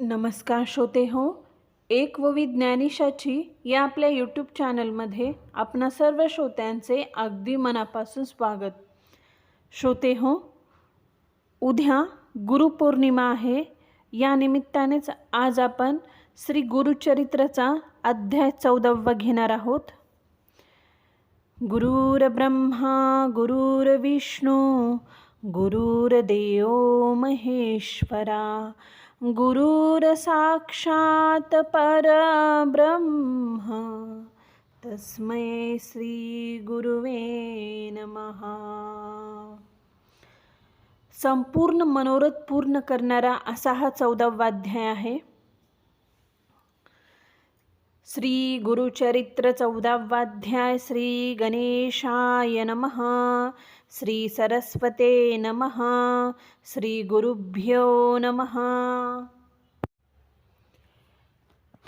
नमस्कार श्रोते हो. एक व विज्ञानिशाची या आपल्या यूट्यूब चॅनलमध्ये आपणा सर्व श्रोत्यांचे अगदी मनापासून स्वागत. श्रोते हो, उद्या गुरुपौर्णिमा आहे. या निमित्तानेच आज आपण श्री गुरुचरित्राचा अध्याय 14 घेणार आहोत. गुरुर्ब्रह्मा गुरुर्विष्णू गुरुर्देव महेश्वरा गुरुर्साक्षात् परब्रह्म तस्मै श्री गुरुवे नमः. संपूर्ण मनोरथ पूर्ण करणारा असा हा 14वा अध्याय आहे. श्री गुरुचरित्र 14वा अध्याय. श्री गणेशाय नमः. श्री सरस्वते नमः. श्री गुरुभ्यो नमः.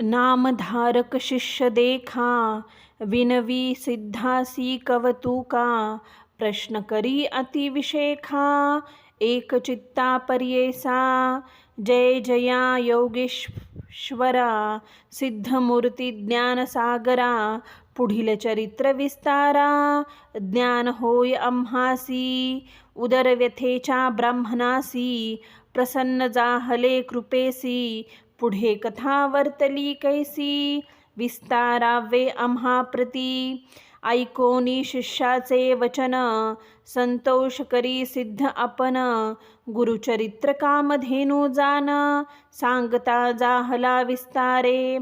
नामधारक शिष्य देखा विनवी सिद्धासी कवतुका प्रश्न करी अतिविशेखा एक चित्ता पर्येसा जय जया योगेश्वरा सिद्धमूर्ती ज्ञानसागरा पुढील चरित्र विस्तारा ज्ञान होय आम्हासी उदरव्यथेच्या ब्राह्मणासी प्रसन्न जाहले कृपेसी पुढे कथा वर्तली कैसी विस्तारावे आम्हा प्रती ऐकोनी शिष्याचे वचन संतोष करी सिद्ध आपण गुरुचरित्र कामधेनू जान सांगता जाहला विस्तारे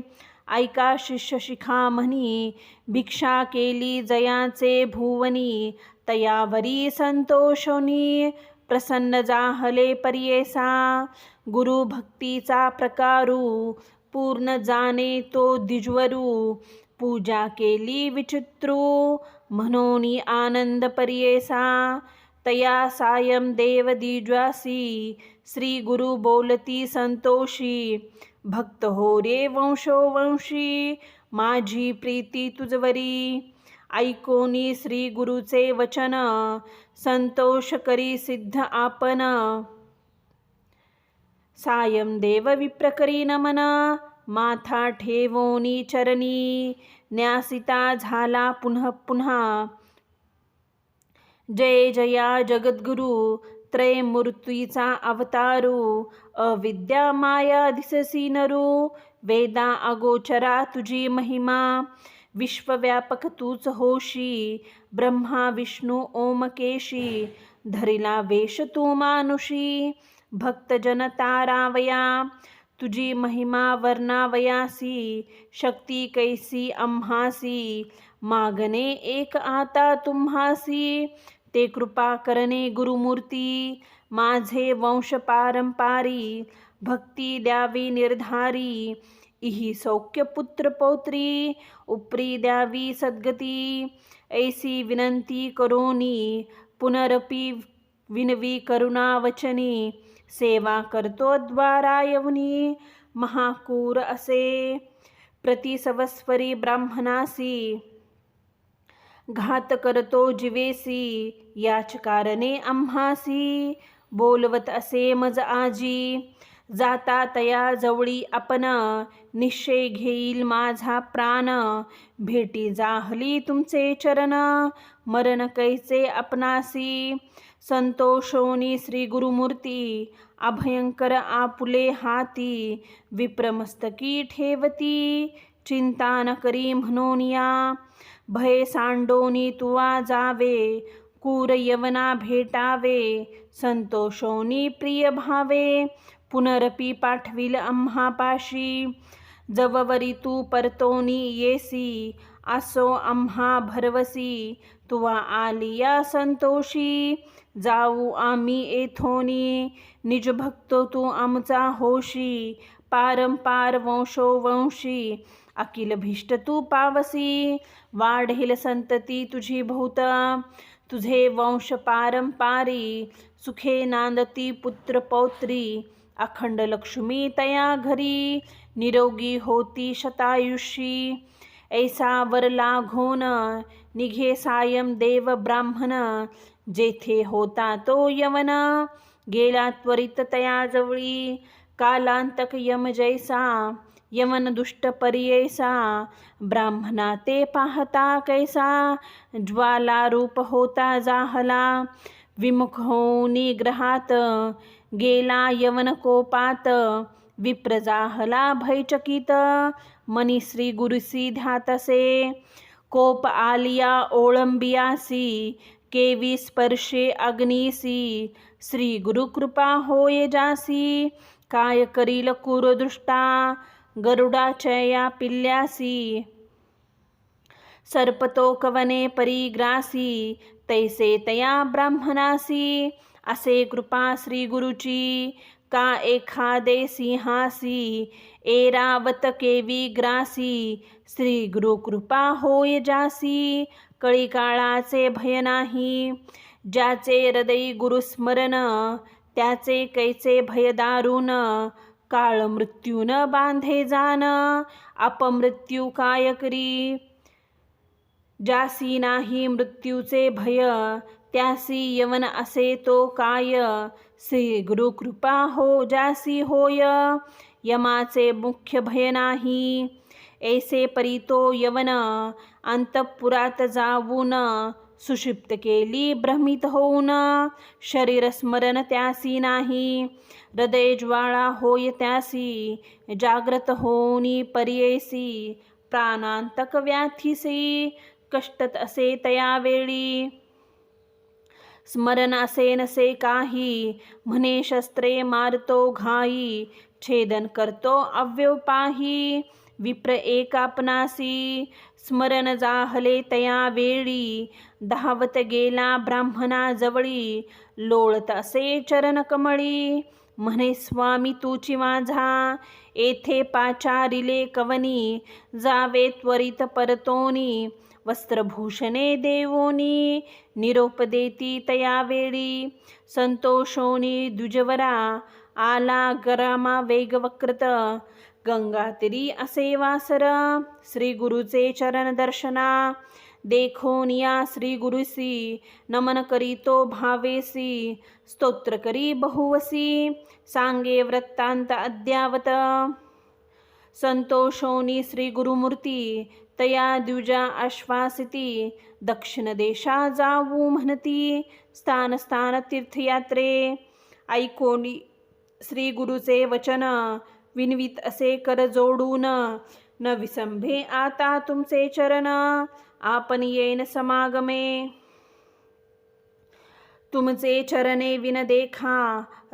ऐका शिष्य शिखा म्हणी भिक्षा केली जयाचे भुवनी तयावरी संतोषोनी प्रसन्न जाहले पर्येसा गुरु भक्तीचा प्रकारू पूर्ण जाणे तो द्विजवरू पूजा केली विचित्रू म्हणून आनंद पर्येसा तया सायं देव द्विजासी श्री गुरु बोलती संतोषी भक्त हो रे वंशोवंशी माझी प्रीती तुझवरी ऐकोनी श्री गुरुचे वचन संतोष करी सिद्ध आपण सायं देव विप्रकरी नमन माथा ठेवोनी चरणी न्यासिता झाला पुन्हा पुन्हा जय जया जगद्गुरु त्रयमूर्तीचा अवतारू अविद्या माया दिससी नरू वेदा अगोचरा तुझी महिमा विश्वव्यापक तूच होशी ब्रह्मा विष्णू ओमकेशी धरिला वेश तू मानुषी भक्तजन तारावया तुझी महिमा वर्णावयासी शक्ती कैसी आम्हासी मागणे एक आता तुम्हासी ते कृपा करणे गुरुमूर्ती माझे वंश पारंपारी भक्ती द्यावी निर्धारी इही सौख्य पुत्र पौत्री उपरी द्यावी सद्गती ऐसी विनंती करोनी पुनरपि विनवी करुणा वचनी सेवा करतो द्वारा यवनी महाकूर असे प्रतिसवस्वरी ब्राह्मणासी घात करतो जीवेसी याच कारणे आम्हासी बोलवत असे मज आजी जाता तया जवळी आपण निश्चय घेईल माझा प्राण भेटी जाहली तुमचे चरण मरण कैसे आपणासी संतोषोनी श्री गुरुमूर्ती अभयंकर आपुले हाती विप्रमस्तकी ठेवती चिंता न करी म्हणून या भय सांडोनी तुवा जावे कूर यवना भेटावे संतोषोनी प्रिय भावे पुनरपि पाठविल आम्हापाशी जववरी तू परतोनी येसी असो आम्हा भरवसी तुवा आलिया संतोषी जाऊ आम्ही येथोनी निज भक्तो तू आमचा होशी पारंपार वंशोवंशी अखिल भिष्ट तू पावसी वाढेल संतती तुझी भूत तुझे वंश पारंपारी सुखे नांदती पुत्र पौत्री अखंड लक्ष्मी तया घरी निरोगी होती शतायुषी ऐसा वर लाघोन निघे सायं देव ब्राह्मण जेथे होता तो यवन गेला त्वरित तयाजवळी कालांतक यम जैसा यमन दुष्ट पर्यैसा ब्राह्मणा ते पाहता कैसा ज्वाला रूप होता जाहला विमुख होऊन ग्रहात गेला यवन कोपात विप्र जाहला भयचकित मनी श्री गुरुसी ध्यातसे कोप आलिया ओळंबियासी केवी स्पर्शे अग्नीसी श्री गुरुकृपा होय जासी काय करील कुरदृष्टा गरुडाचया पिल्ल्यासी सर्पतो कवने परिग्रासी तैसे तया ब्राह्मणासी असे कृपा श्री गुरुची का एखादे सिंहासी एरावत केवी ग्रासी श्री गुरु कृपा होय जासी कळी काळाचे भय नाही ज्याचे हृदयी गुरुस्मरण त्याचे कैचे भय दारुण काळ मृत्यून बांधे जाण अपमृत्यू काय करी ज्यासी नाही मृत्यूचे भय त्यासी यवन असे तो काय श्री गुरु कृपा हो जासी होय यमाचे मुख्य भय नाही ऐसे परितो यवन अंतपुरात जाऊन सुषिप्त केली भ्रमित होऊन शरीर स्मरण त्यासी नाही हृदय ज्वाळा होय त्यासी जाग्रत होनी पर्यैसी प्राणांतक व्याथीसी कष्टत असे तयावेळी स्मरण असे नसे काही म्हणे शस्त्रे मारतो घाई छेदन करतो अव्यवपाही विप्र एक आपणासी स्मरण जाहले तया वेळी धावत गेला ब्राह्मणा जवळी लोळत असे चरण कमळी म्हणे स्वामी तुची माझा येथे पाचारिले कवनी जावे त्वरित परतोनी वस्त्रभूषणे देवोनी निरोप देती तया वेळी संतोषोनी द्विजवरा आला गरामा वेगवक्रत गंगातिरी असे वासर श्री गुरुचे चरण दर्शना देखोनिया श्री गुरुसी नमन करीतो भावेसी स्तोत्र करी बहुवसी सांगे वृत्तांत अद्यावत संतोषोनी श्री गुरुमूर्ती तया द्विजा आश्वासिती दक्षिण देशा जाऊ म्हणती स्थान स्थान तीर्थयात्रे ऐकोनी श्री गुरुचे वचन विनवीत असे कर जोडून न विसंभे आता तुमचे चरण आपण येन समागमे तुमचे चरणे विन देखा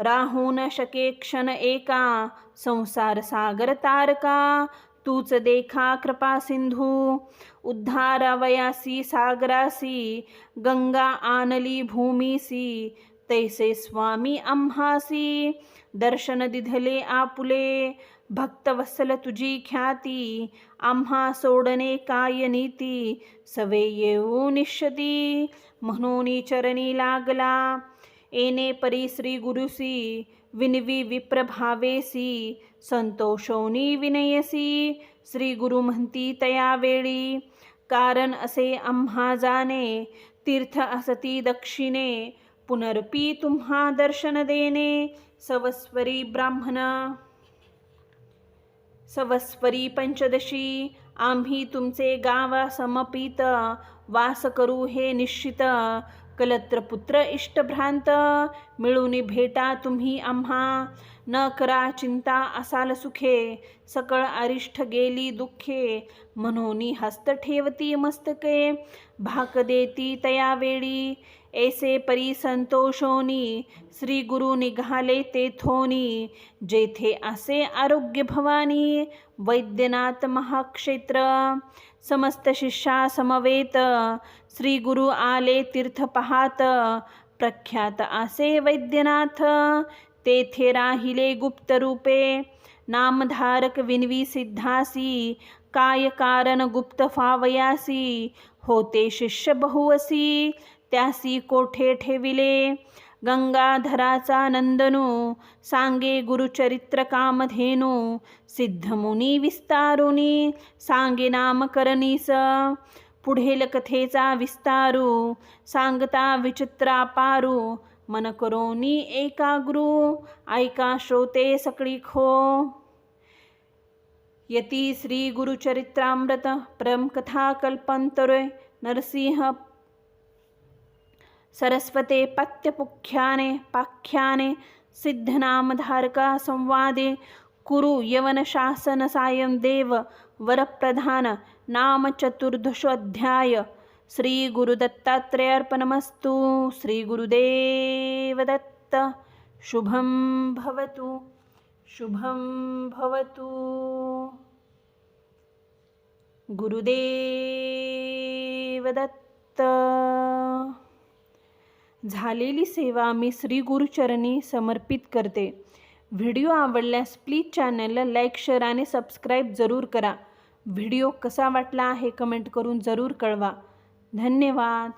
राहू न शके क्षण एका संसार सागर तारका तूच देखा कृपा सिंधू उद्धारावयासी सागरासी गंगा आणली भूमीसी तैसे स्वामी आम्हासी दर्शन दिधले आपुले भक्तवत्सल तुझी ख्याती आम्हा सोडणे काय नीती सवे येऊ निश्चती म्हणून चरणी लागला येणे परी श्री गुरुसी विनवी विप्रभावेसी संतोषोनी विनयसी श्री गुरु म्हणती तया वेळी कारण असे आम्हा जाणे तीर्थ असती दक्षिणे पुनर्पी तुम्हा दर्शन देणे सवस्वरी ब्राह्मण सवस्वरी पंचदशी आम्ही तुमचे गावा समपित वास करू हे निश्चित कलत्रपुत्र इष्टभ्रांत मिळून भेटा तुम्ही आम्हा न करा चिंता असाल सुखे सकळ अरिष्ठ गेली दुःखे म्हणून हस्त ठेवती मस्तके भाक देती तया वेळी ऐसे परी संतोषोनी श्री गुरु निघाले तेथोनी जेथे असे आरोग्य भवानी वैद्यनाथ महाक्षेत्र समस्त शिष्या समवेत श्री गुरु आले तीर्थ पाहात प्रख्यात असे वैद्यनाथ तेथे राहिले गुप्त रूपे नामधारक विनवी सिद्धासी काय कारण गुप्त फावयासी होते शिष्य बहुवसी त्यासी कोठे ठेविले गंगाधराचा नंदनू सांगे गुरुचरित्र कामधेनू सिद्धमुनी विस्तारुनी सांगे नामकरणीस पुढील कथेचा विस्तारू सांगता विचित्रापारू मन करोनी एकाग्रू ऐका श्रोते सकळी खो। यती श्री गुरुचरित्रामृत परम कथा कल्पांतरे नरसिंह सरस्वते पत्यपुख्याने पाख्याने सिद्धनामधारका संवादे कुरु यवन शासन सायं देव वरप्रधान नाम चतुर्दशोऽध्याय। श्री गुरुदत्तात्रेयार्पणमस्तु। श्री गुरुदेव दत्त। शुभं भवतु, शुभं भवतु। गुरुदेव दत्त। झालेली सेवा मी श्री गुरुचरणी समर्पित करते। व्हिडिओ आवडल्यास प्लीज चॅनलला लाईक, शेअर आणि सबस्क्राईब जरूर करा। व्हिडिओ कसा वाटला हे कमेंट करून जरूर कळवा। धन्यवाद।